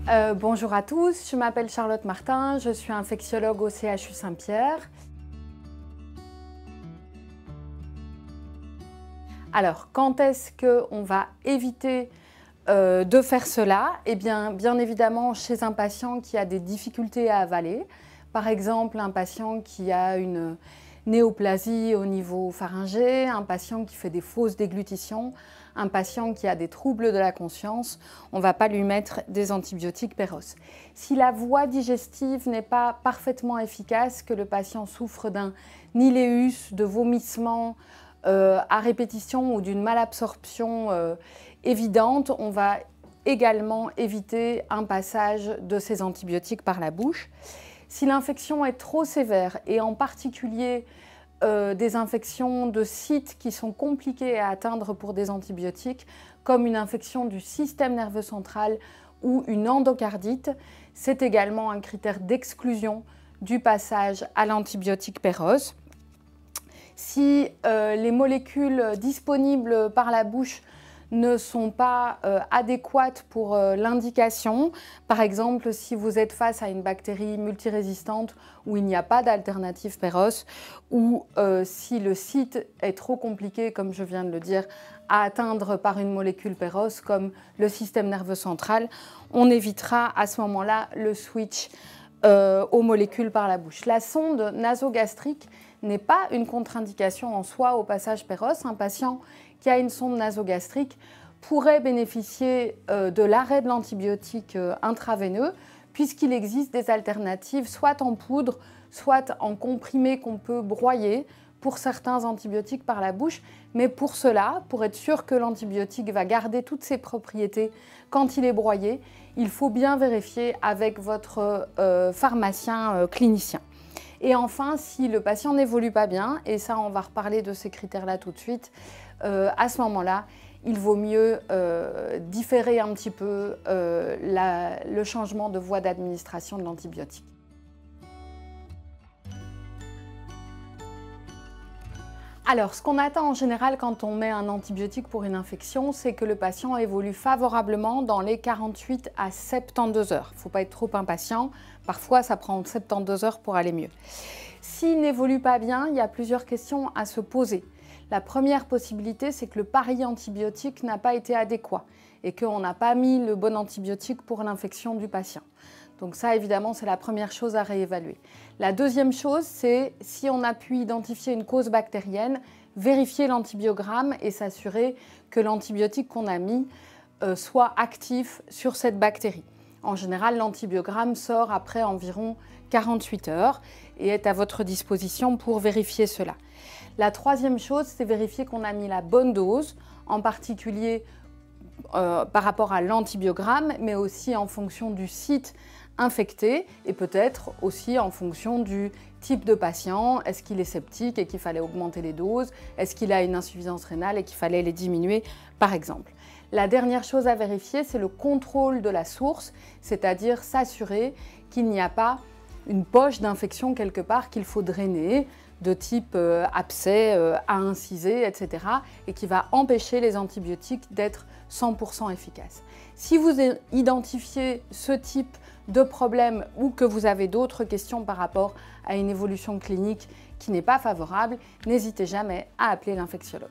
Bonjour à tous, je m'appelle Charlotte Martin, je suis infectiologue au CHU Saint-Pierre. Alors, quand est-ce qu'on va éviter de faire cela? Eh bien évidemment, chez un patient qui a des difficultés à avaler, par exemple un patient qui a une néoplasie au niveau pharyngé, un patient qui fait des fausses déglutitions, un patient qui a des troubles de la conscience, on ne va pas lui mettre des antibiotiques Péros. Si la voie digestive n'est pas parfaitement efficace, que le patient souffre d'un iléus, de vomissements à répétition ou d'une malabsorption évidente, on va également éviter un passage de ces antibiotiques par la bouche. Si l'infection est trop sévère, et en particulier des infections de sites qui sont compliquées à atteindre pour des antibiotiques, comme une infection du système nerveux central ou une endocardite, c'est également un critère d'exclusion du passage à l'antibiotique Péros. Si les molécules disponibles par la bouche ne sont pas adéquates pour l'indication, par exemple si vous êtes face à une bactérie multirésistante où il n'y a pas d'alternative Péros, ou si le site est trop compliqué, comme je viens de le dire, à atteindre par une molécule Péros, comme le système nerveux central, on évitera à ce moment-là le switch aux molécules par la bouche. La sonde nasogastrique n'est pas une contre-indication en soi au passage Péros. Un patient qui a une sonde nasogastrique pourrait bénéficier de l'arrêt de l'antibiotique intraveineux, puisqu'il existe des alternatives, soit en poudre, soit en comprimé qu'on peut broyer pour certains antibiotiques par la bouche. Mais pour cela, pour être sûr que l'antibiotique va garder toutes ses propriétés quand il est broyé, il faut bien vérifier avec votre pharmacien clinicien. Et enfin, si le patient n'évolue pas bien, et ça on va reparler de ces critères-là tout de suite, à ce moment-là, il vaut mieux différer un petit peu le changement de voie d'administration de l'antibiotique. Alors, ce qu'on attend en général quand on met un antibiotique pour une infection, c'est que le patient évolue favorablement dans les 48 à 72 heures. Il ne faut pas être trop impatient, parfois ça prend 72 heures pour aller mieux. S'il n'évolue pas bien, il y a plusieurs questions à se poser. La première possibilité, c'est que le pari antibiotique n'a pas été adéquat et qu'on n'a pas mis le bon antibiotique pour l'infection du patient. Donc ça, évidemment, c'est la première chose à réévaluer. La deuxième chose, c'est si on a pu identifier une cause bactérienne, vérifier l'antibiogramme et s'assurer que l'antibiotique qu'on a mis soit actif sur cette bactérie. En général, l'antibiogramme sort après environ 48 heures et est à votre disposition pour vérifier cela. La troisième chose, c'est vérifier qu'on a mis la bonne dose, en particulier par rapport à l'antibiogramme, mais aussi en fonction du site infecté et peut-être aussi en fonction du type de patient. Est-ce qu'il est septique et qu'il fallait augmenter les doses? Est-ce qu'il a une insuffisance rénale et qu'il fallait les diminuer, par exemple? La dernière chose à vérifier, c'est le contrôle de la source, c'est-à-dire s'assurer qu'il n'y a pas une poche d'infection quelque part qu'il faut drainer, de type abcès à inciser, etc. et qui va empêcher les antibiotiques d'être 100% efficaces. Si vous identifiez ce type de problème ou que vous avez d'autres questions par rapport à une évolution clinique qui n'est pas favorable, n'hésitez jamais à appeler l'infectiologue.